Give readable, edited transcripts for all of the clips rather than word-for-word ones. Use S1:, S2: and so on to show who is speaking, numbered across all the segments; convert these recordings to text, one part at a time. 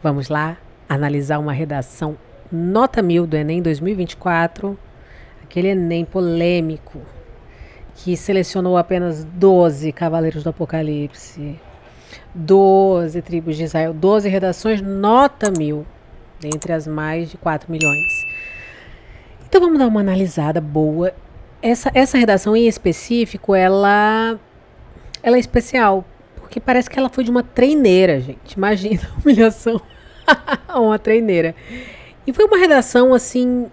S1: Vamos lá analisar uma redação nota 1000 do Enem 2024, aquele Enem polêmico que selecionou apenas 12 Cavaleiros do Apocalipse, 12 tribos de Israel, 12 redações nota 1000, dentre as mais de 4 milhões. Então vamos dar uma analisada boa. Essa redação em específico, ela é especial, porque parece que ela foi de uma treineira, gente. Imagina a humilhação. Uma treineira. E foi uma redação, assim,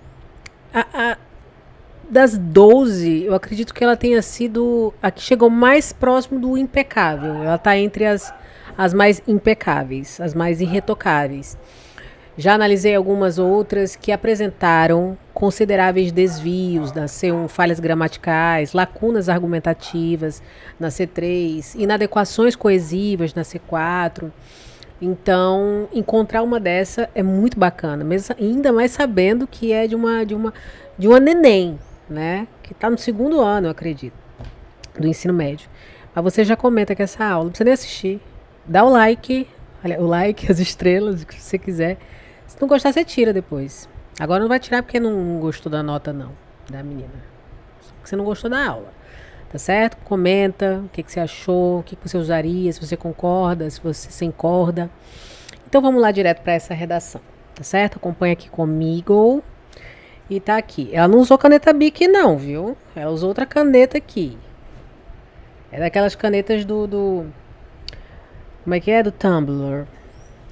S1: das 12, eu acredito que ela tenha sido a que chegou mais próximo do impecável. Ela está entre as mais impecáveis, as mais irretocáveis. Já analisei algumas outras que apresentaram consideráveis desvios na C1, falhas gramaticais, lacunas argumentativas na C3, inadequações coesivas na C4. Então, encontrar uma dessa é muito bacana, mesmo, ainda mais sabendo que é de uma neném, né? Que está no segundo ano, eu acredito, do ensino médio. Mas você já comenta que essa aula, não precisa nem assistir. Dá o like, as estrelas, o que você quiser. Se não gostar, você tira depois. Agora não vai tirar porque não gostou da nota, não, da menina. Só porque você não gostou da aula. Tá certo? Comenta o que você achou, o que você usaria, se você concorda, se você se encorda. Então vamos lá direto para essa redação, tá certo? Acompanha aqui comigo. E tá aqui. Ela não usou caneta Bic não, viu? Ela usou outra caneta aqui. É daquelas canetas do como é que é? Do Tumblr.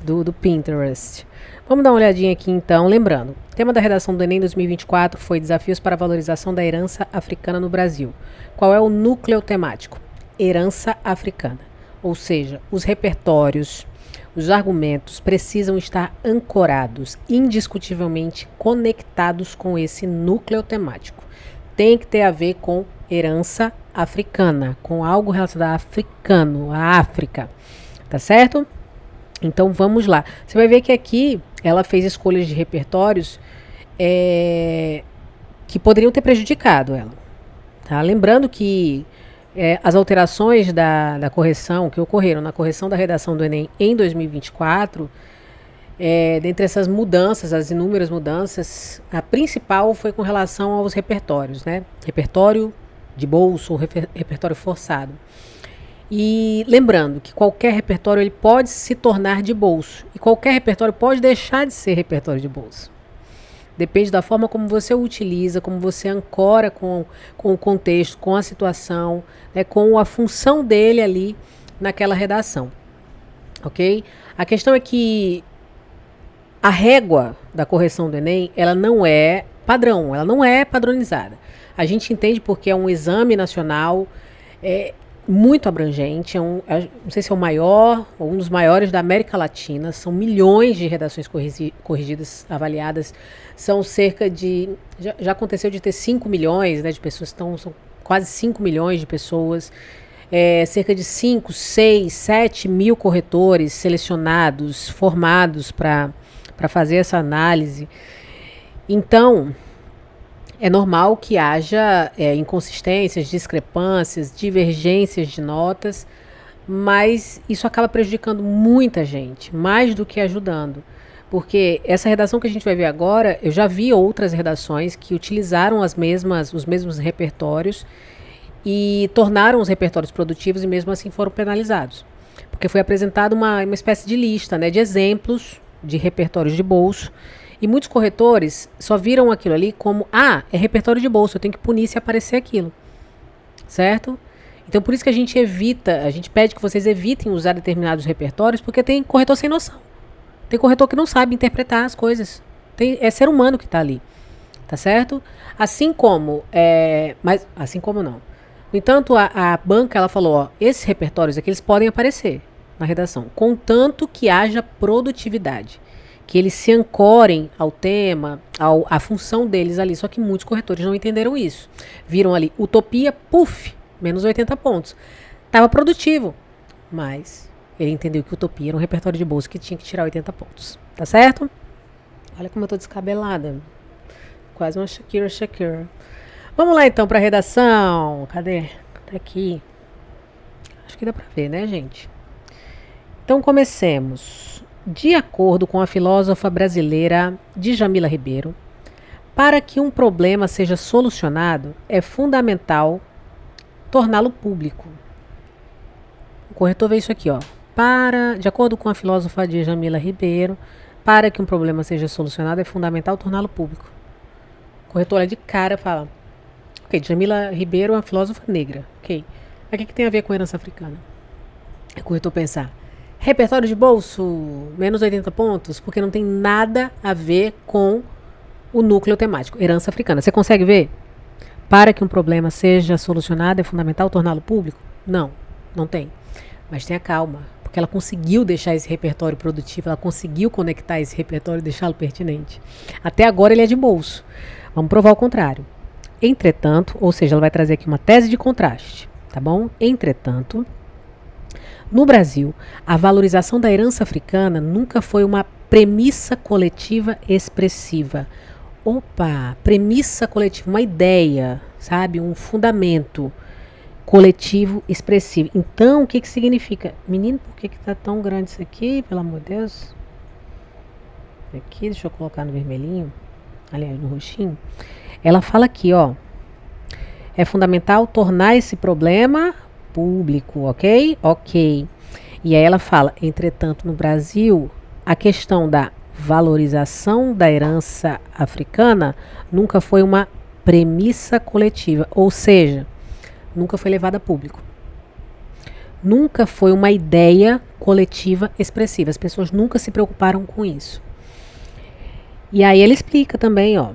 S1: Do Pinterest. Vamos dar uma olhadinha aqui então, lembrando, o tema da redação do Enem 2024 foi Desafios para a Valorização da Herança Africana no Brasil. Qual é o núcleo temático? Herança africana. Ou seja, os repertórios, os argumentos precisam estar ancorados, indiscutivelmente conectados com esse núcleo temático. Tem que ter a ver com herança africana, com algo relacionado a africano, a África. Tá certo? Então vamos lá. Você vai ver que aqui ela fez escolhas de repertórios que poderiam ter prejudicado ela. Tá? Lembrando que as alterações da correção que ocorreram na correção da redação do Enem em 2024, dentre essas mudanças, as inúmeras mudanças, a principal foi com relação aos repertórios, né? Repertório de bolso ou repertório forçado. E lembrando que qualquer repertório ele pode se tornar de bolso e qualquer repertório pode deixar de ser repertório de bolso. Depende da forma como você o utiliza, como você ancora com o contexto, com a situação, né, com a função dele ali naquela redação. Ok? A questão é que a régua da correção do Enem, ela não é padrão, ela não é padronizada. A gente entende porque é um exame nacional, muito abrangente, não sei se é o maior ou um dos maiores da América Latina, são milhões de redações corrigidas, avaliadas, são cerca de, já aconteceu de ter 5 milhões, né, de pessoas, então são quase 5 milhões de pessoas, cerca de 5, 6, 7 mil corretores selecionados, formados para fazer essa análise. Então, é normal que haja inconsistências, discrepâncias, divergências de notas, mas isso acaba prejudicando muita gente, mais do que ajudando. Porque essa redação que a gente vai ver agora, eu já vi outras redações que utilizaram os mesmos repertórios e tornaram os repertórios produtivos e mesmo assim foram penalizados. Porque foi apresentada uma espécie de lista, né, de exemplos de repertórios de bolso. E muitos corretores só viram aquilo ali como, é repertório de bolso, eu tenho que punir se aparecer aquilo. Certo? Então por isso que a gente pede que vocês evitem usar determinados repertórios, porque tem corretor sem noção. Tem corretor que não sabe interpretar as coisas. É ser humano que está ali. Tá certo? Assim como não. No entanto, a banca ela falou, esses repertórios aqui eles podem aparecer na redação, contanto que haja produtividade. Que eles se ancorem ao tema, à função deles ali. Só que muitos corretores não entenderam isso. Viram ali, utopia, menos 80 pontos. Estava produtivo, mas ele entendeu que utopia era um repertório de bolsa que tinha que tirar 80 pontos. Tá certo? Olha como eu tô descabelada. Quase uma Shakira. Vamos lá então para a redação. Cadê? Tá aqui. Acho que dá para ver, né, gente? Então comecemos. De acordo com a filósofa brasileira Djamila Ribeiro, para que um problema seja solucionado, é fundamental torná-lo público. O corretor vê isso aqui, ó. De acordo com a filósofa Djamila Ribeiro, para que um problema seja solucionado, é fundamental torná-lo público. O corretor olha de cara e fala: ok, Djamila Ribeiro é uma filósofa negra. Ok. Mas o que tem a ver com a herança africana? O corretor pensar: repertório de bolso, menos 80 pontos, porque não tem nada a ver com o núcleo temático, herança africana. Você consegue ver? Para que um problema seja solucionado, é fundamental torná-lo público? Não, não tem. Mas tenha calma, porque ela conseguiu deixar esse repertório produtivo, ela conseguiu conectar esse repertório e deixá-lo pertinente. Até agora ele é de bolso. Vamos provar o contrário. Entretanto, ou seja, ela vai trazer aqui uma tese de contraste, tá bom? Entretanto, no Brasil, a valorização da herança africana nunca foi uma premissa coletiva expressiva. Opa, premissa coletiva, uma ideia, sabe? Um fundamento coletivo expressivo. Então, o que significa? Menino, por que tá tão grande isso aqui? Pelo amor de Deus. Aqui, deixa eu colocar no vermelhinho. Aliás, no roxinho. Ela fala aqui, ó. É fundamental tornar esse problema público, ok? Ok. E aí ela fala, entretanto, no Brasil, a questão da valorização da herança africana nunca foi uma premissa coletiva, ou seja, nunca foi levada a público. Nunca foi uma ideia coletiva expressiva. As pessoas nunca se preocuparam com isso. E aí ele explica também, ó,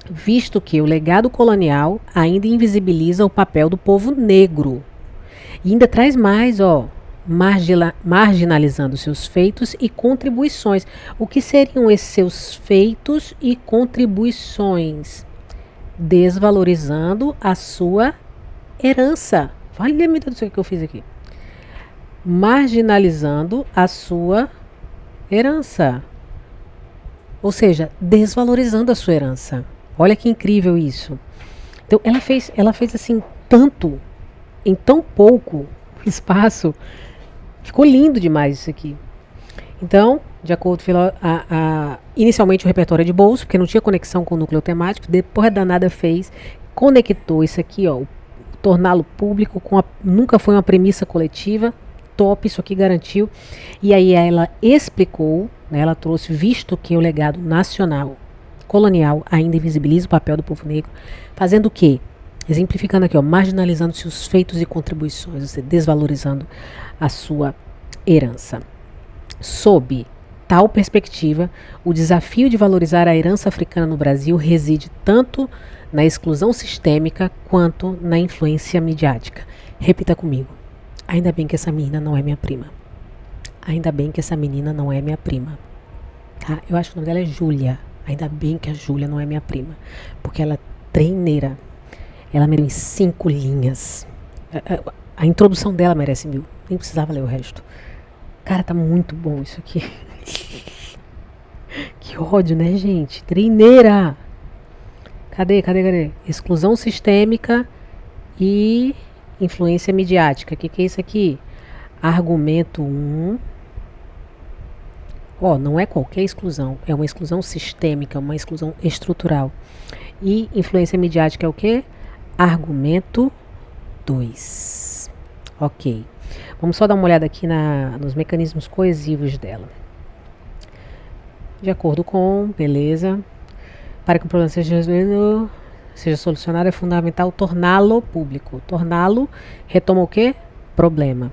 S1: visto que o legado colonial ainda invisibiliza o papel do povo negro. E ainda traz mais, ó, marginalizando seus feitos e contribuições. O que seriam esses seus feitos e contribuições? Desvalorizando a sua herança. Valha-me tudo isso que eu fiz aqui. Marginalizando a sua herança. Ou seja, desvalorizando a sua herança. Olha que incrível isso. Então, ela fez assim, tanto, em tão pouco espaço. Ficou lindo demais isso aqui. Então, de acordo com inicialmente o repertório é de bolso, porque não tinha conexão com o núcleo temático. Depois a danada fez, conectou isso aqui, ó, torná-lo público, nunca foi uma premissa coletiva. Top, isso aqui garantiu. E aí ela explicou, né, ela trouxe, visto que o legado nacional colonial ainda invisibiliza o papel do povo negro, fazendo o quê? Exemplificando aqui, ó, marginalizando seus feitos e contribuições, ou seja, desvalorizando a sua herança. Sob tal perspectiva, o desafio de valorizar a herança africana no Brasil reside tanto na exclusão sistêmica quanto na influência midiática. Repita comigo. Ainda bem que essa menina não é minha prima. Ainda bem que essa menina não é minha prima. Tá? Eu acho que o nome dela é Júlia. Ainda bem que a Júlia não é minha prima. Porque ela é treineira. Ela merece 5 linhas. A introdução dela merece 1000. Nem precisava ler o resto. Cara, tá muito bom isso aqui. Que ódio, né, gente? Treineira. Cadê? Exclusão sistêmica e influência midiática. O que é isso aqui? Argumento 1. Não é qualquer exclusão. É uma exclusão sistêmica, uma exclusão estrutural. E influência midiática é o quê? Argumento 2. Ok. Vamos só dar uma olhada aqui nos mecanismos coesivos dela. De acordo com, beleza. Para que o problema seja solucionado, é fundamental torná-lo público. Torná-lo retoma o quê? Problema.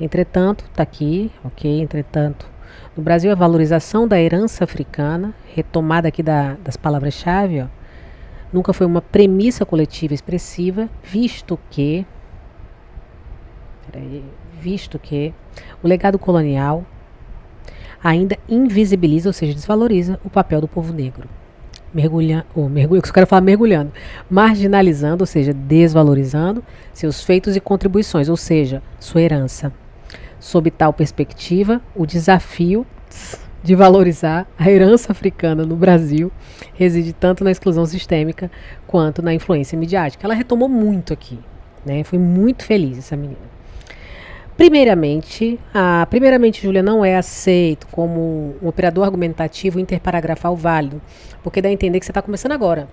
S1: Entretanto, tá aqui, ok? Entretanto, no Brasil, a valorização da herança africana, retomada aqui das palavras-chave, ó, nunca foi uma premissa coletiva expressiva, visto que o legado colonial ainda invisibiliza, ou seja, desvaloriza o papel do povo negro. Mergulhando, marginalizando, ou seja, desvalorizando seus feitos e contribuições, ou seja, sua herança. Sob tal perspectiva, o desafio de valorizar a herança africana no Brasil reside tanto na exclusão sistêmica quanto na influência midiática. Ela retomou muito aqui, né? Foi muito feliz essa menina. Primeiramente, Júlia, não é aceito como um operador argumentativo interparagrafal válido, porque dá a entender que você está começando agora.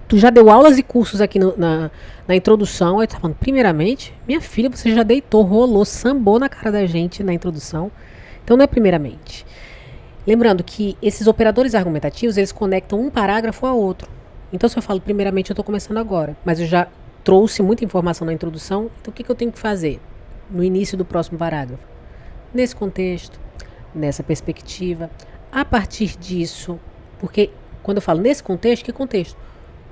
S1: Tu já deu aulas e cursos aqui na introdução, aí tu tá falando, primeiramente, minha filha, você já deitou, rolou, sambou na cara da gente na introdução, então não é primeiramente. Lembrando que esses operadores argumentativos, eles conectam um parágrafo a outro. Então, se eu falo primeiramente, eu estou começando agora, mas eu já trouxe muita informação na introdução, então o que eu tenho que fazer no início do próximo parágrafo? Nesse contexto, nessa perspectiva, a partir disso, porque quando eu falo nesse contexto, que contexto?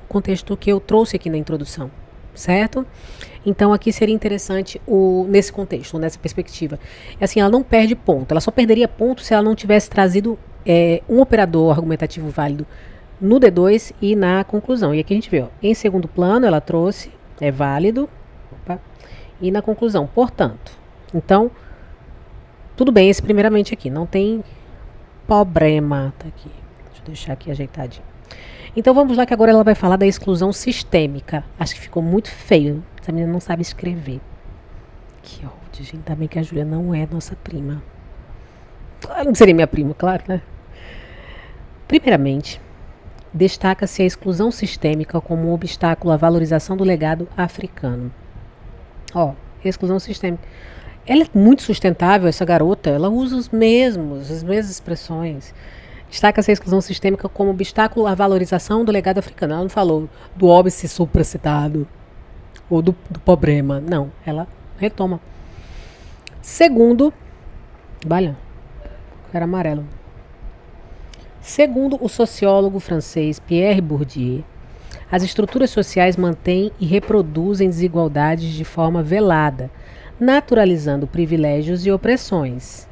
S1: O contexto que eu trouxe aqui na introdução, certo? Então aqui seria interessante nesse contexto, nessa perspectiva. Assim, ela não perde ponto, ela só perderia ponto se ela não tivesse trazido um operador argumentativo válido no D2 e na conclusão. E aqui a gente vê, ó, em segundo plano ela trouxe, é válido, e na conclusão, portanto. Então, tudo bem esse primeiramente aqui, não tem problema, tá aqui. Deixa eu deixar aqui ajeitadinho. Então vamos lá que agora ela vai falar da exclusão sistêmica. Acho que ficou muito feio, essa menina não sabe escrever. Que ódio, gente, ainda bem que a Júlia não é nossa prima. Ela não seria minha prima, claro, né? Primeiramente, destaca-se a exclusão sistêmica como um obstáculo à valorização do legado africano. Ó, exclusão sistêmica. Ela é muito sustentável, essa garota. Ela usa as mesmas expressões. Destaca-se a exclusão sistêmica como obstáculo à valorização do legado africano. Ela não falou do óbice supracitado ou do problema. Não, ela retoma. Segundo, era amarelo. Segundo o sociólogo francês Pierre Bourdieu, as estruturas sociais mantêm e reproduzem desigualdades de forma velada, naturalizando privilégios e opressões.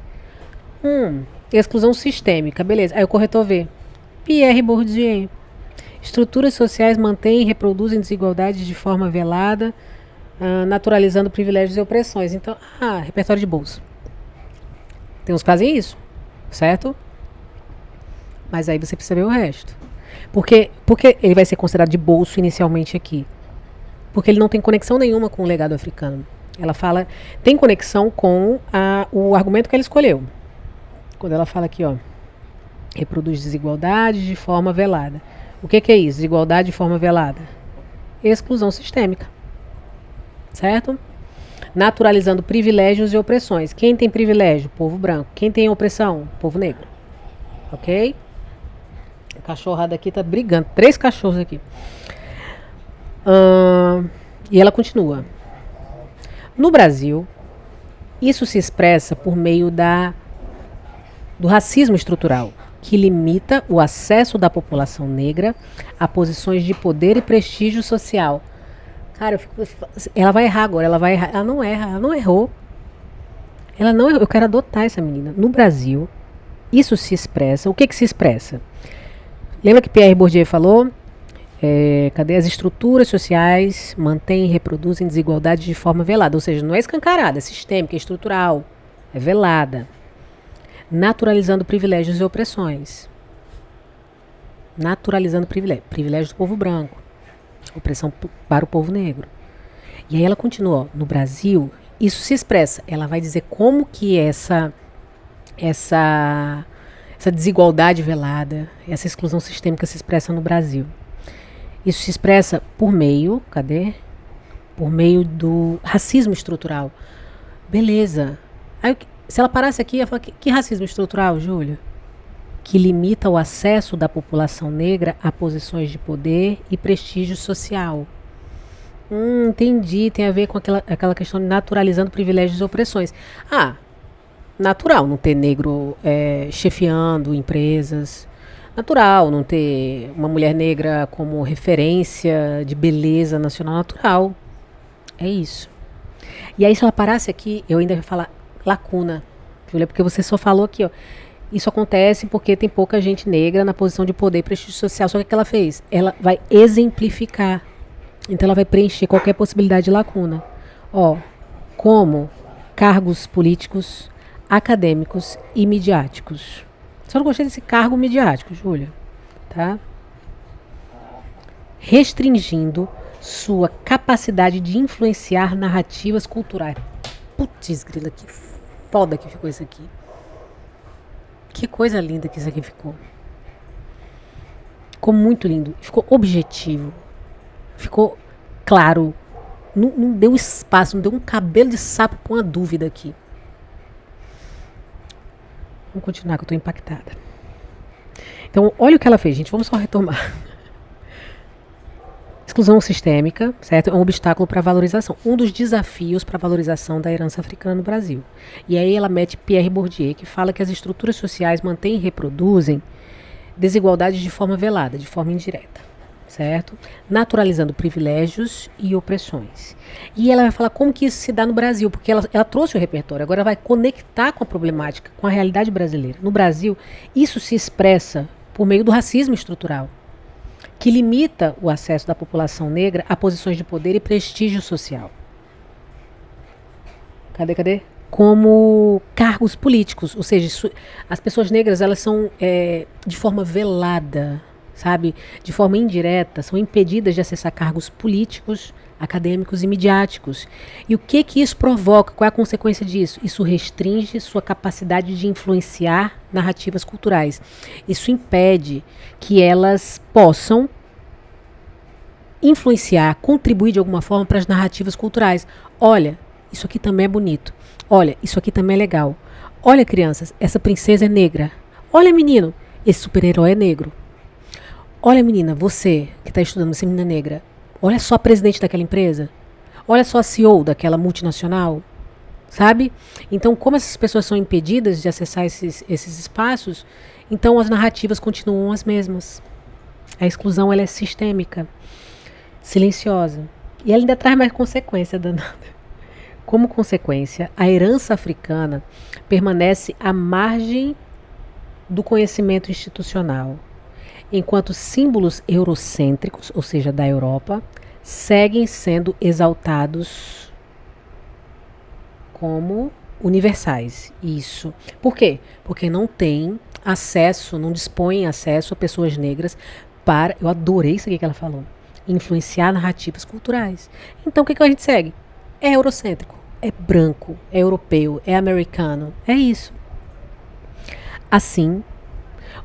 S1: Exclusão sistêmica, beleza. Aí o corretor vê. Pierre Bourdieu. Estruturas sociais mantêm e reproduzem desigualdades de forma velada, naturalizando privilégios e opressões. Então, repertório de bolso. Tem uns que fazem isso, certo? Mas aí você precisa ver o resto. Porque ele vai ser considerado de bolso inicialmente aqui? Porque ele não tem conexão nenhuma com o legado africano. Ela fala, tem conexão com o argumento que ela escolheu. Quando ela fala aqui, ó, reproduz desigualdade de forma velada. O que é isso? Desigualdade de forma velada? Exclusão sistêmica. Certo? Naturalizando privilégios e opressões. Quem tem privilégio? Povo branco. Quem tem opressão? Povo negro. Ok? A cachorrada aqui tá brigando. 3 cachorros aqui. E ela continua. No Brasil, isso se expressa por meio do racismo estrutural, que limita o acesso da população negra a posições de poder e prestígio social. Cara, ela vai errar agora, ela não erra, ela não errou. Eu quero adotar essa menina. No Brasil, isso se expressa, o que se expressa? Lembra que Pierre Bourdieu falou? Cadê as estruturas sociais mantêm e reproduzem desigualdade de forma velada, ou seja, não é escancarada, é sistêmica, é estrutural, é velada. Naturalizando privilégios e opressões. Naturalizando privilégios do povo branco. Opressão para o povo negro. E aí ela continua, no Brasil, isso se expressa. Ela vai dizer como que essa desigualdade velada, essa exclusão sistêmica se expressa no Brasil. Isso se expressa por meio, Por meio do racismo estrutural. Beleza. Aí, se ela parasse aqui, ia falar, que racismo estrutural, Júlia? Que limita o acesso da população negra a posições de poder e prestígio social. Entendi, tem a ver com aquela questão de naturalizando privilégios e opressões. Natural não ter negro chefiando empresas. Natural não ter uma mulher negra como referência de beleza nacional. Natural. É isso. E aí, se ela parasse aqui, eu ainda ia falar lacuna, Júlia, porque você só falou aqui, ó. Isso acontece porque tem pouca gente negra na posição de poder e prestígio social. Só que ela fez? Ela vai exemplificar. Então ela vai preencher qualquer possibilidade de lacuna. Como cargos políticos, acadêmicos e midiáticos. Só não gostei desse cargo midiático, Júlia. Tá? Restringindo sua capacidade de influenciar narrativas culturais. Putz, grila, que foda que ficou isso aqui. Que coisa linda que isso aqui ficou. Ficou muito lindo. Ficou objetivo. Ficou claro. Não deu espaço, não deu um cabelo de sapo pra uma dúvida aqui. Vamos continuar, que eu tô impactada. Então, olha o que ela fez, gente. Vamos só retomar. Exclusão sistêmica, certo? É um obstáculo para a valorização. Um dos desafios para a valorização da herança africana no Brasil. E aí ela mete Pierre Bourdieu, que fala que as estruturas sociais mantêm e reproduzem desigualdades de forma velada, de forma indireta, certo? Naturalizando privilégios e opressões. E ela vai falar como que isso se dá no Brasil, porque ela trouxe o repertório, agora vai conectar com a problemática, com a realidade brasileira. No Brasil, isso se expressa por meio do racismo estrutural, que limita o acesso da população negra a posições de poder e prestígio social. Cadê? Como cargos políticos, ou seja, as pessoas negras, elas são de forma velada, sabe, de forma indireta, são impedidas de acessar cargos políticos, acadêmicos e midiáticos. E o que isso provoca? Qual é a consequência disso? Isso restringe sua capacidade de influenciar narrativas culturais. Isso impede que elas possam influenciar, contribuir de alguma forma para as narrativas culturais. Olha, isso aqui também é bonito. Olha, isso aqui também é legal. Olha, crianças, essa princesa é negra. Olha, menino, esse super-herói é negro. Olha, menina, você que está estudando, você é menina negra. Olha só a presidente daquela empresa. Olha só a CEO daquela multinacional. Sabe? Então, como essas pessoas são impedidas de acessar esses espaços, então as narrativas continuam as mesmas. A exclusão, ela é sistêmica, silenciosa. E ela ainda traz mais consequência danada. Como consequência, a herança africana permanece à margem do conhecimento institucional, enquanto símbolos eurocêntricos, ou seja, da Europa, seguem sendo exaltados como universais. Isso. Por quê? Porque não tem acesso, não dispõem acesso a pessoas negras para, eu adorei isso aqui que ela falou, influenciar narrativas culturais. Então o que a gente segue? É eurocêntrico, é branco, é europeu, é americano, é isso. Assim,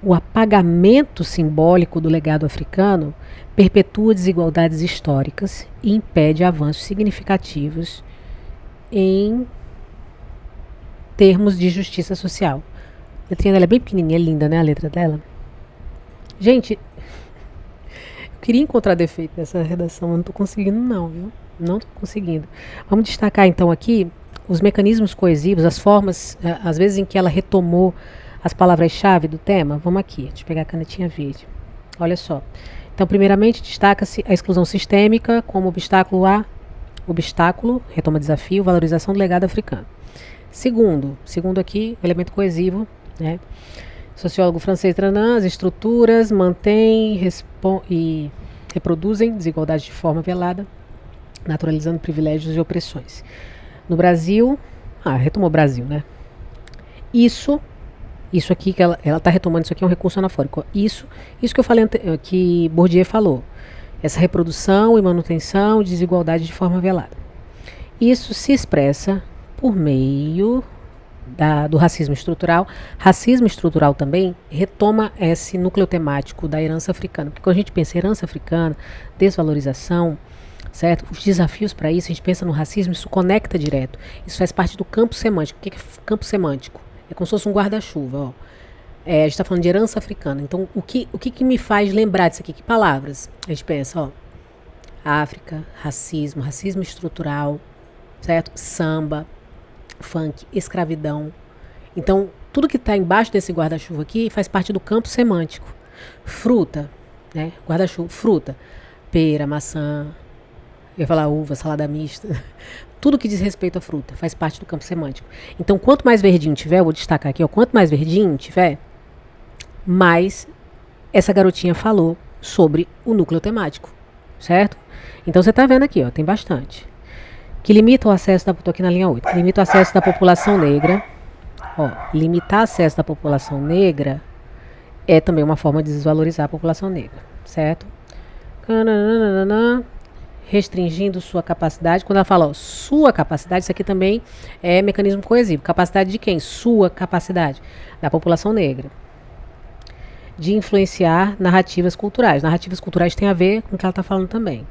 S1: o apagamento simbólico do legado africano perpetua desigualdades históricas e impede avanços significativos em termos de justiça social. A letrinha dela é bem pequenininha, é linda, né, a letra dela? Gente, eu queria encontrar defeito nessa redação, mas não estou conseguindo não, viu? Não estou conseguindo. Vamos destacar então aqui os mecanismos coesivos, as formas, às vezes em que ela retomou as palavras-chave do tema. Vamos aqui, deixa eu pegar a canetinha verde. Olha só. Então, primeiramente, destaca-se a exclusão sistêmica como obstáculo, retoma desafio, valorização do legado africano. Segundo aqui, o elemento coesivo, né? Sociólogo francês Tranan, as estruturas mantêm e reproduzem desigualdade de forma velada, naturalizando privilégios e opressões. No Brasil, retomou o Brasil, né? Isso aqui que ela está retomando, isso aqui é um recurso anafórico. Isso que eu falei, que Bourdieu falou. Essa reprodução e manutenção de desigualdade de forma velada. Isso se expressa por meio do racismo estrutural. Racismo estrutural também retoma esse núcleo temático da herança africana. Porque quando a gente pensa em herança africana, desvalorização, certo? Os desafios para isso, a gente pensa no racismo, isso conecta direto. Isso faz parte do campo semântico. O que é campo semântico? É como se fosse um guarda-chuva, ó. A gente está falando de herança africana. Então, o que me faz lembrar disso aqui? Que palavras? A gente pensa, ó. África, racismo estrutural, certo? Samba, funk, escravidão. Então, tudo que está embaixo desse guarda-chuva aqui faz parte do campo semântico. Fruta, né? Guarda-chuva, fruta. Pera, maçã, eu ia falar uva, salada mista. Tudo que diz respeito à fruta faz parte do campo semântico. Então, quanto mais verdinho tiver, eu vou destacar aqui, ó, quanto mais verdinho tiver, mais essa garotinha falou sobre o núcleo temático, certo? Então, você está vendo aqui, ó, tem bastante. Que limita o acesso tô aqui na linha 8, que limita o acesso da população negra. Ó, limitar o acesso da população negra é também uma forma de desvalorizar a população negra, certo? restringindo sua capacidade. Quando ela fala, ó, sua capacidade, isso aqui também é mecanismo coesivo. Capacidade de quem? Sua capacidade. Da população negra. De influenciar narrativas culturais. Narrativas culturais tem a ver com o que ela está falando também.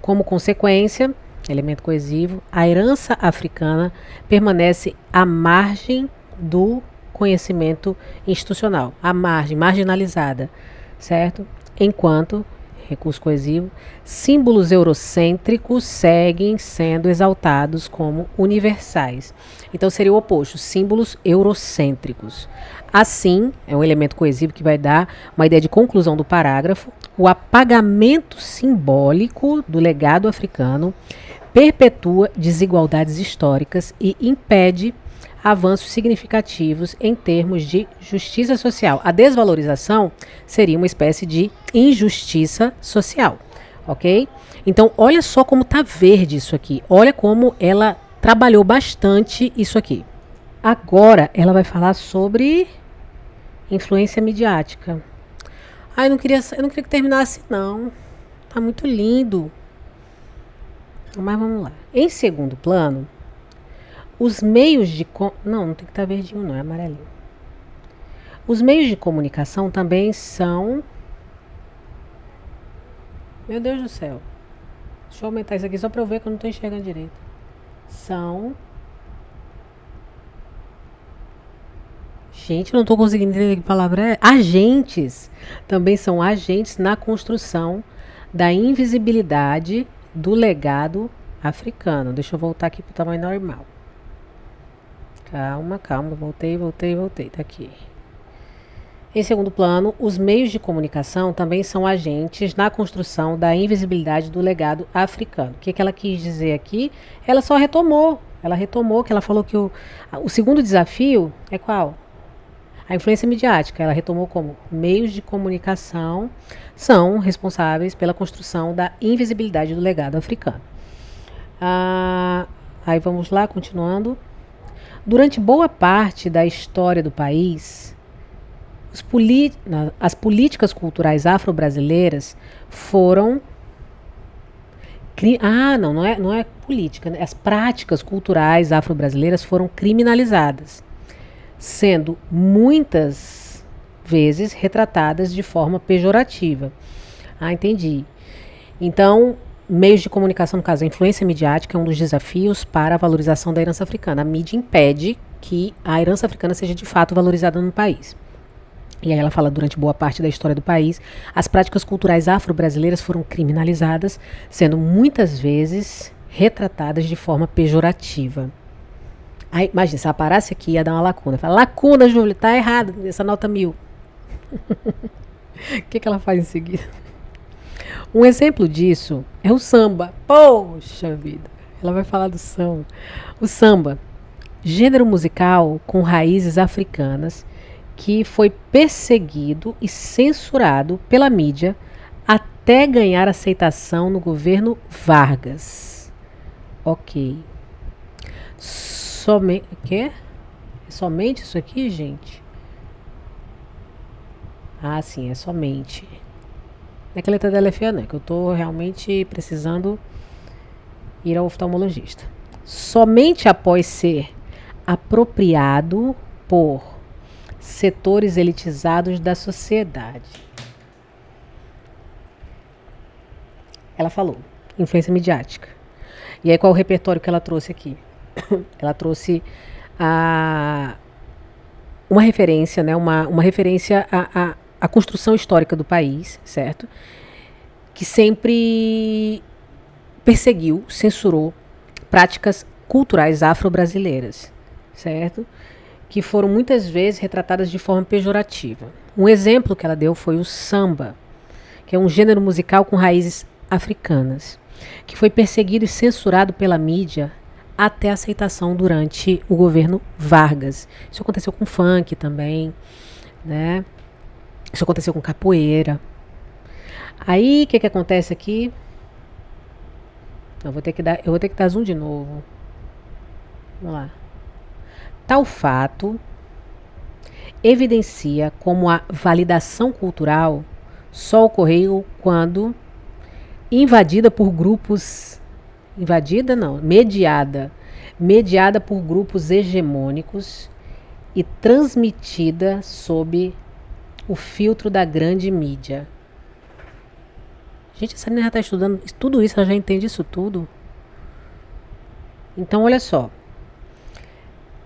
S1: Como consequência, elemento coesivo, a herança africana permanece à margem do conhecimento institucional. À margem, marginalizada, certo? Enquanto, recurso coesivo, símbolos eurocêntricos seguem sendo exaltados como universais. Então seria o oposto, símbolos eurocêntricos. Assim, é um elemento coesivo que vai dar uma ideia de conclusão do parágrafo. O apagamento simbólico do legado africano perpetua desigualdades históricas e impede avanços significativos em termos de justiça social. A desvalorização seria uma espécie de injustiça social, ok? Então, olha só como tá verde isso aqui. Olha como ela trabalhou bastante isso aqui. Agora, ela vai falar sobre influência midiática. Eu não queria que terminasse, não. Tá muito lindo. Mas vamos lá. Em segundo plano, os meios de... Não tem que estar verdinho não, é amarelinho. Os meios de comunicação também são... Meu Deus do céu. Deixa eu aumentar isso aqui só para eu ver que eu não estou enxergando direito. São... Gente, eu não estou conseguindo entender que palavra é. Agentes. Também são agentes na construção da invisibilidade do legado africano. Deixa eu voltar aqui para o tamanho normal. Calma. Voltei. Tá aqui. Em segundo plano, os meios de comunicação também são agentes na construção da invisibilidade do legado africano. O que ela quis dizer aqui? Ela só retomou. Ela retomou que ela falou que o segundo desafio é qual? A influência midiática. Ela retomou como meios de comunicação são responsáveis pela construção da invisibilidade do legado africano. Aí vamos lá, continuando. Durante boa parte da história do país, as políticas culturais afro-brasileiras foram... Não é política, né? As práticas culturais afro-brasileiras foram criminalizadas, sendo muitas vezes retratadas de forma pejorativa. Entendi. Então, meios de comunicação, no caso, a influência midiática é um dos desafios para a valorização da herança africana. A mídia impede que a herança africana seja de fato valorizada no país. E aí ela fala, durante boa parte da história do país, as práticas culturais afro-brasileiras foram criminalizadas, sendo muitas vezes retratadas de forma pejorativa. Aí, imagina, se ela parasse aqui, ia dar uma lacuna. Fala, lacuna, Júlia, tá errado, essa nota 1000. O que ela faz em seguida? Um exemplo disso é o samba. Poxa vida, ela vai falar do samba. O samba, gênero musical com raízes africanas, que foi perseguido e censurado pela mídia até ganhar aceitação no governo Vargas. Ok. É somente isso aqui, gente? Sim, é somente. Não é que a letra dela é feia, não. É que eu tô realmente precisando ir ao oftalmologista. Somente após ser apropriado por setores elitizados da sociedade. Ela falou, influência midiática. E aí qual é o repertório que ela trouxe aqui? Ela trouxe uma referência, né, uma referência à construção histórica do país, certo? Que sempre perseguiu, censurou práticas culturais afro-brasileiras, certo? Que foram muitas vezes retratadas de forma pejorativa. Um exemplo que ela deu foi o samba, que é um gênero musical com raízes africanas, que foi perseguido e censurado pela mídia até a aceitação durante o governo Vargas. Isso aconteceu com funk também, né? Isso aconteceu com capoeira. Aí, o que acontece aqui? Eu vou ter que dar zoom de novo. Vamos lá. Tal fato evidencia como a validação cultural só ocorreu quando invadida por grupos, invadida não, mediada por grupos hegemônicos e transmitida sob o filtro da grande mídia. Gente, essa menina já está estudando tudo isso, ela já entende isso tudo. Então, olha só.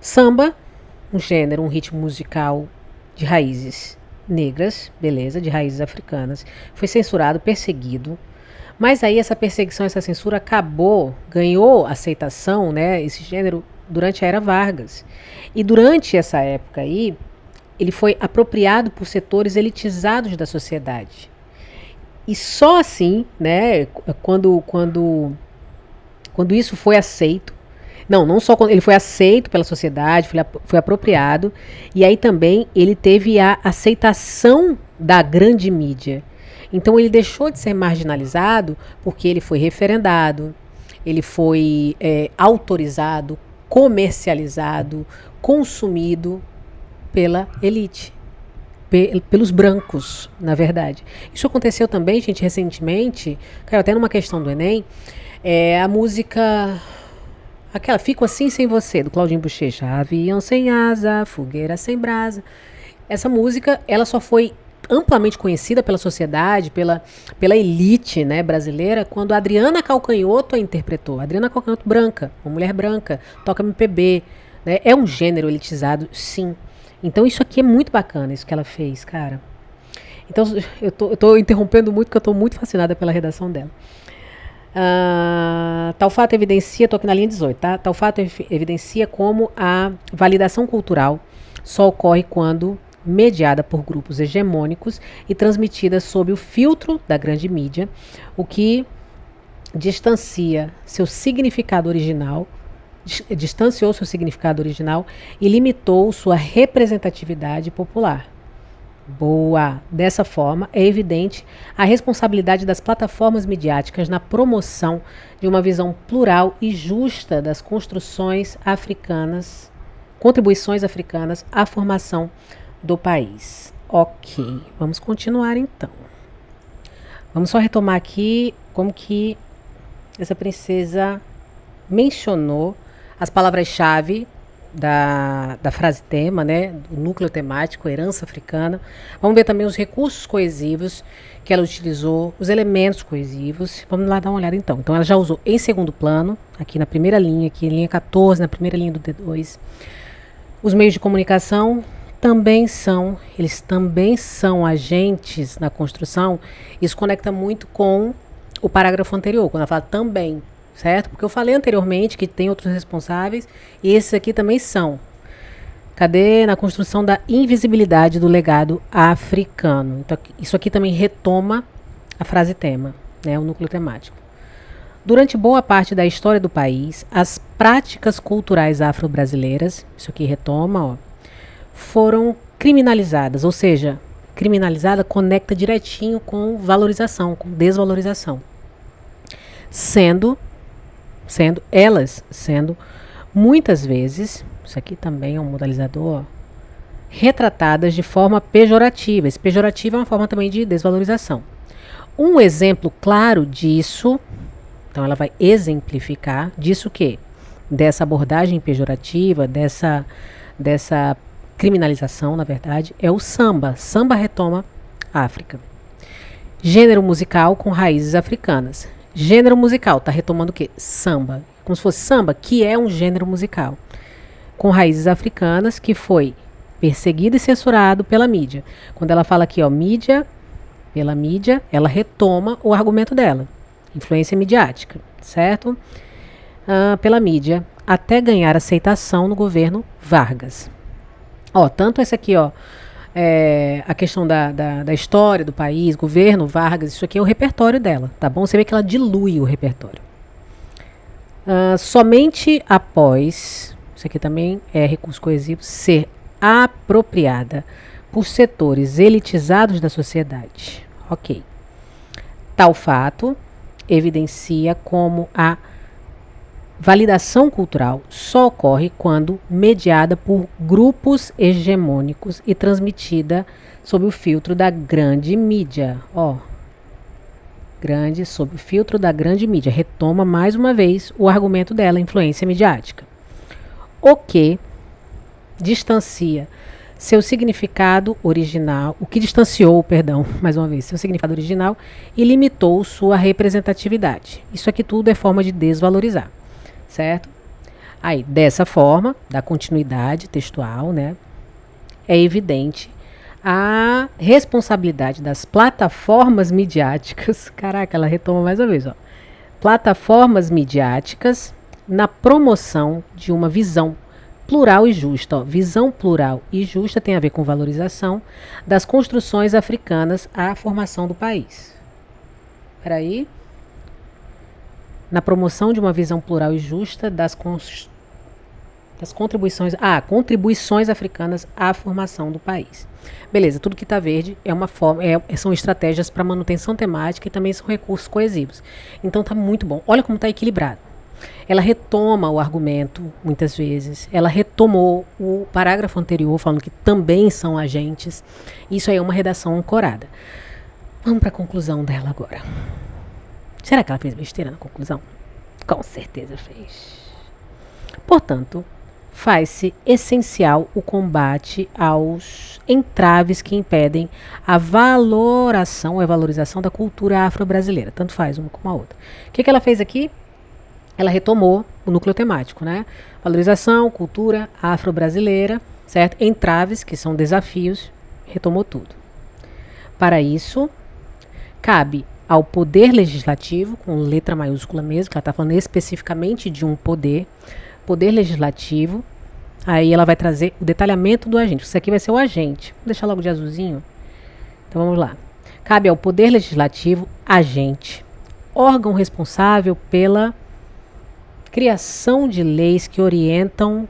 S1: Samba, um gênero, um ritmo musical de raízes negras, beleza, de raízes africanas, foi censurado, perseguido. Mas aí essa perseguição, essa censura ganhou aceitação, né, esse gênero, durante a Era Vargas. E durante essa época aí, ele foi apropriado por setores elitizados da sociedade. E só assim, né, quando isso foi aceito, não só quando ele foi aceito pela sociedade, foi apropriado, e aí também ele teve a aceitação da grande mídia. Então ele deixou de ser marginalizado porque ele foi referendado, ele foi autorizado, comercializado, consumido pela elite, pelos brancos, na verdade. Isso aconteceu também, gente, recentemente, caiu até numa questão do Enem, a música, aquela Fico Assim Sem Você, do Claudinho Bochecha, avião sem asa, fogueira sem brasa. Essa música, ela só foi amplamente conhecida pela sociedade, pela elite, né, brasileira, quando a Adriana Calcanhoto a interpretou. A Adriana Calcanhoto branca, uma mulher branca, toca MPB, né, é um gênero elitizado, sim. Então isso aqui é muito bacana, isso que ela fez, cara. Então eu tô interrompendo muito, porque eu tô muito fascinada pela redação dela. Tal fato evidencia, tô aqui na linha 18, tá? Tal fato evidencia como a validação cultural só ocorre quando mediada por grupos hegemônicos e transmitida sob o filtro da grande mídia, o que distanciou seu significado original e limitou sua representatividade popular. Boa! Dessa forma, é evidente a responsabilidade das plataformas midiáticas na promoção de uma visão plural e justa das contribuições africanas à formação do país. Ok, vamos continuar então. Vamos só retomar aqui como que essa princesa mencionou as palavras-chave da frase tema, né, do núcleo temático, herança africana. Vamos ver também os recursos coesivos que ela utilizou, os elementos coesivos. Vamos lá dar uma olhada então. Então ela já usou em segundo plano, aqui na primeira linha, aqui linha 14, na primeira linha do D2. Os meios de comunicação eles também são agentes na construção. Isso conecta muito com o parágrafo anterior, quando ela fala também, certo? Porque eu falei anteriormente que tem outros responsáveis, e esses aqui também são. Cadê? Na construção da invisibilidade do legado africano. Então, isso aqui também retoma a frase tema, né, o núcleo temático. Durante boa parte da história do país, as práticas culturais afro-brasileiras, isso aqui retoma, ó, foram criminalizadas, ou seja, criminalizada conecta direitinho com valorização, com desvalorização. Sendo muitas vezes, isso aqui também é um modalizador, ó, retratadas de forma pejorativa. Esse pejorativo é uma forma também de desvalorização. Um exemplo claro disso, então ela vai exemplificar disso o quê? Dessa abordagem pejorativa, dessa criminalização, na verdade, é o samba. Samba retoma a África. Gênero musical com raízes africanas. Gênero musical, está retomando o quê? Samba. Como se fosse samba, que é um gênero musical com raízes africanas, que foi perseguido e censurado pela mídia. Quando ela fala aqui, ó, pela mídia, ela retoma o argumento dela. Influência midiática, certo? Pela mídia, até ganhar aceitação no governo Vargas. Ó, tanto essa aqui, ó, a questão da história do país, governo Vargas, isso aqui é o repertório dela, tá bom? Você vê que ela dilui o repertório. Somente após, isso aqui também é recurso coesivo, ser apropriada por setores elitizados da sociedade. Ok. Tal fato evidencia como a validação cultural só ocorre quando mediada por grupos hegemônicos e transmitida sob o filtro da grande mídia. Ó, grande sob o filtro da grande mídia. Retoma mais uma vez o argumento dela, influência midiática. O que distancia seu significado original, o que distanciou, perdão, mais uma vez, seu significado original e limitou sua representatividade. Isso aqui tudo é forma de desvalorizar, certo? Aí, dessa forma, da continuidade textual, né, é evidente a responsabilidade das plataformas midiáticas, caraca, ela retoma mais uma vez, ó, plataformas midiáticas na promoção de uma visão plural e justa. Ó, visão plural e justa tem a ver com valorização das construções africanas à formação do país. Espera aí. Na promoção de uma visão plural e justa das contribuições africanas à formação do país. Beleza, tudo que está verde é uma forma, são estratégias para manutenção temática e também são recursos coesivos. Então tá muito bom. Olha como está equilibrado. Ela retoma o argumento, muitas vezes. Ela retomou o parágrafo anterior, falando que também são agentes. Isso aí é uma redação ancorada. Vamos para a conclusão dela agora. Será que ela fez besteira na conclusão? Com certeza fez. Portanto, faz-se essencial o combate aos entraves que impedem a valoração ou a valorização da cultura afro-brasileira. Tanto faz uma como a outra. O que ela fez aqui? Ela retomou o núcleo temático, né? Valorização, cultura afro-brasileira, certo? Entraves, que são desafios, retomou tudo. Para isso, cabe ao poder legislativo, com letra maiúscula mesmo, que ela está falando especificamente de um poder legislativo. Aí ela vai trazer o detalhamento do agente. Isso aqui vai ser o agente. Vou deixar logo de azulzinho. Então vamos lá. Cabe ao poder legislativo, agente, órgão responsável pela criação de leis que orientam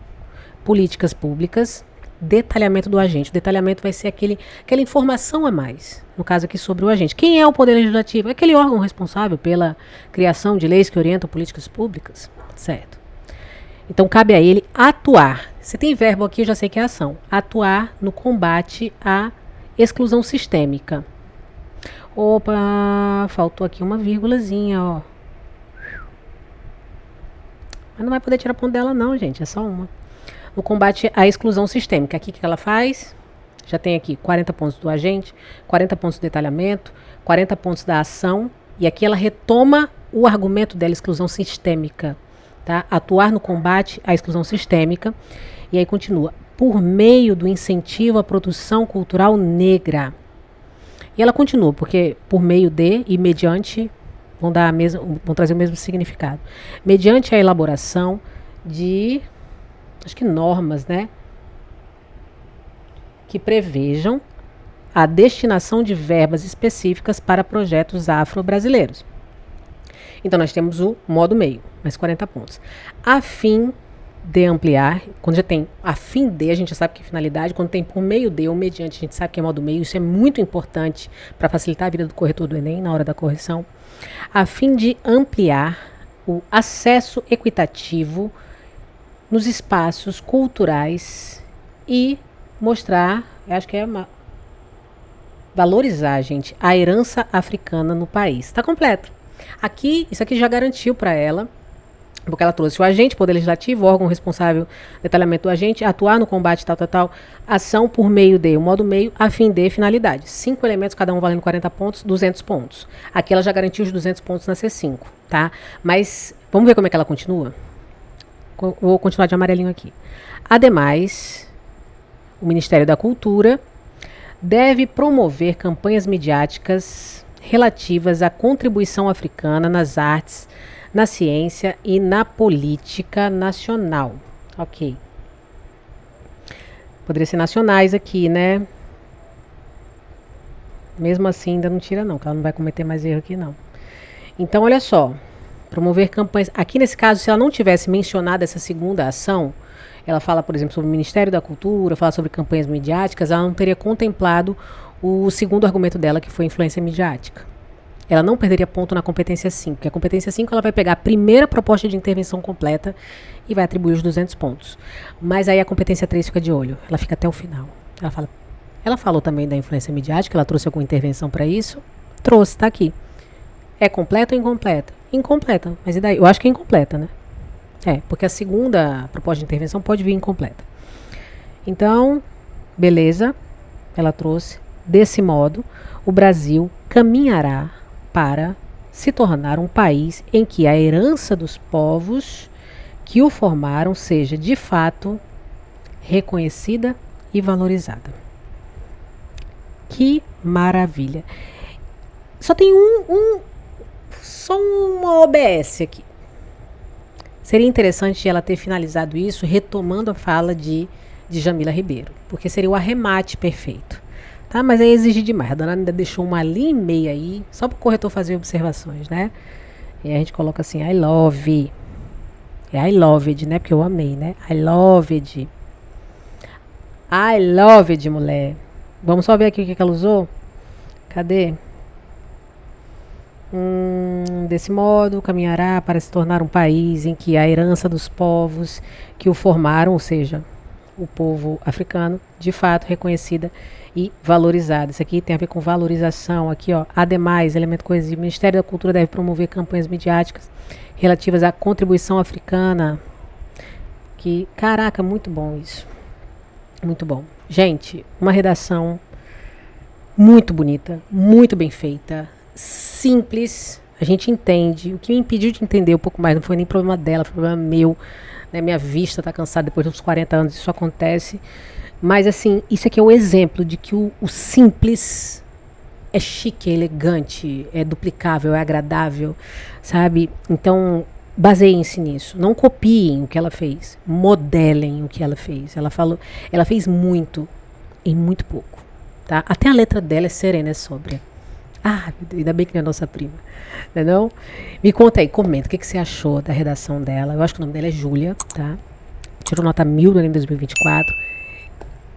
S1: políticas públicas, detalhamento do agente. O detalhamento vai ser aquela informação a mais, no caso aqui sobre o agente. Quem é o Poder Legislativo? É aquele órgão responsável pela criação de leis que orientam políticas públicas, certo? Então, cabe a ele atuar. Se tem verbo aqui, eu já sei que é ação. Atuar no combate à exclusão sistêmica. Opa, faltou aqui uma vírgulazinha, ó. Mas não vai poder tirar ponto dela não, gente, é só uma. No combate à exclusão sistêmica, aqui o que ela faz? Já tem aqui 40 pontos do agente, 40 pontos do detalhamento, 40 pontos da ação, e aqui ela retoma o argumento dela, exclusão sistêmica, tá? Atuar no combate à exclusão sistêmica, e aí continua, por meio do incentivo à produção cultural negra. E ela continua, porque por meio de e mediante vão trazer o mesmo significado. Mediante a elaboração de, acho que normas, né? Que prevejam a destinação de verbas específicas para projetos afro-brasileiros. Então, nós temos o modo meio, mais 40 pontos. A fim de ampliar, quando já tem a fim de, a gente já sabe que é finalidade, quando tem por meio de ou mediante, a gente sabe que é modo meio, isso é muito importante para facilitar a vida do corretor do Enem na hora da correção. A fim de ampliar o acesso equitativo nos espaços culturais e mostrar, eu acho que é valorizar, gente, a herança africana no país. Está completo. Aqui, isso aqui já garantiu para ela, porque ela trouxe o agente, poder legislativo, órgão responsável, detalhamento do agente, atuar no combate, tal, ação por meio de, o modo meio, a fim de, finalidade. 5 elementos, cada um valendo 40 pontos, 200 pontos. Aqui ela já garantiu os 200 pontos na C5, tá? Mas, vamos ver como é que ela continua? Vou continuar de amarelinho aqui. Ademais, o Ministério da Cultura deve promover campanhas midiáticas relativas à contribuição africana nas artes, na ciência e na política nacional. Ok. Poderia ser nacionais aqui, né? Mesmo assim, ainda não tira não, que ela não vai cometer mais erro aqui não. Então, olha só. Promover campanhas. Aqui nesse caso, se ela não tivesse mencionado essa segunda ação, ela fala, por exemplo, sobre o Ministério da Cultura, fala sobre campanhas midiáticas, ela não teria contemplado o segundo argumento dela, que foi influência midiática. Ela não perderia ponto na competência 5, porque a competência 5 ela vai pegar a primeira proposta de intervenção completa e vai atribuir os 200 pontos. Mas aí a competência 3 fica de olho, ela fica até o final. Ela falou também da influência midiática, ela trouxe alguma intervenção para isso? Trouxe, tá aqui. É completa ou incompleta? Incompleta. Mas e daí? Eu acho que é incompleta, né? Porque a segunda proposta de intervenção pode vir incompleta. Então, beleza, ela trouxe. Desse modo, o Brasil caminhará para se tornar um país em que a herança dos povos que o formaram seja, de fato, reconhecida e valorizada. Que maravilha! Só tem só uma OBS aqui. Seria interessante ela ter finalizado isso retomando a fala de Jamila Ribeiro, porque seria o arremate perfeito. Tá? Mas aí exige demais. A dona ainda deixou uma linha e meia aí, só para o corretor fazer observações, né? E a gente coloca assim, I love. É I loved, né? Porque eu amei, né? I loved. I loved, mulher. Vamos só ver aqui o que ela usou? Cadê? Desse modo, caminhará para se tornar um país em que a herança dos povos que o formaram, ou seja, o povo africano, de fato reconhecida e valorizada. Isso aqui tem a ver com valorização. Aqui, ó, ademais, elemento coesivo. O Ministério da Cultura deve promover campanhas midiáticas relativas à contribuição africana. Que, caraca, muito bom isso. Muito bom. Gente, uma redação muito bonita, muito bem feita, simples, a gente entende. O que me impediu de entender um pouco mais não foi nem problema dela, foi problema meu, né? Minha vista tá cansada depois dos 40 anos, isso acontece. Mas assim, isso aqui é o exemplo de que o simples é chique, é elegante, é duplicável, é agradável, sabe? Então, baseiem-se nisso. Não copiem o que ela fez, modelem o que ela fez. Ela fez muito em muito pouco, tá? Até a letra dela é serena, é sóbria. Ah, ainda bem que não é nossa prima, não? Me conta aí, comenta, o que você achou da redação dela? Eu acho que o nome dela é Júlia, tá? Tirou nota 1000 no Enem 2024.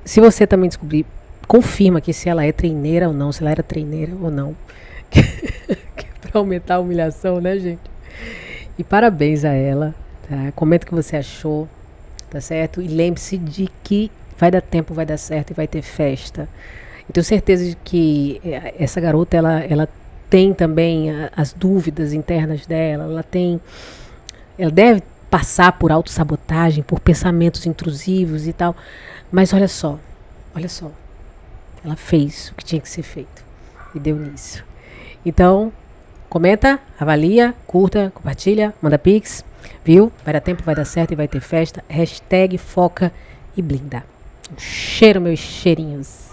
S1: Se você também descobrir, confirma que se ela é treineira ou não, se ela era treineira ou não. Pra aumentar a humilhação, né, gente? E parabéns a ela, tá? Comenta o que você achou, tá certo? E lembre-se de que vai dar tempo, vai dar certo e vai ter festa. Eu tenho certeza de que essa garota, ela tem também as dúvidas internas dela, ela deve passar por autossabotagem, por pensamentos intrusivos e tal, mas olha só, ela fez o que tinha que ser feito e deu nisso. Então, comenta, avalia, curta, compartilha, manda pix, viu? Vai dar tempo, vai dar certo e vai ter festa. Hashtag foca e blinda. Um cheiro, meus cheirinhos.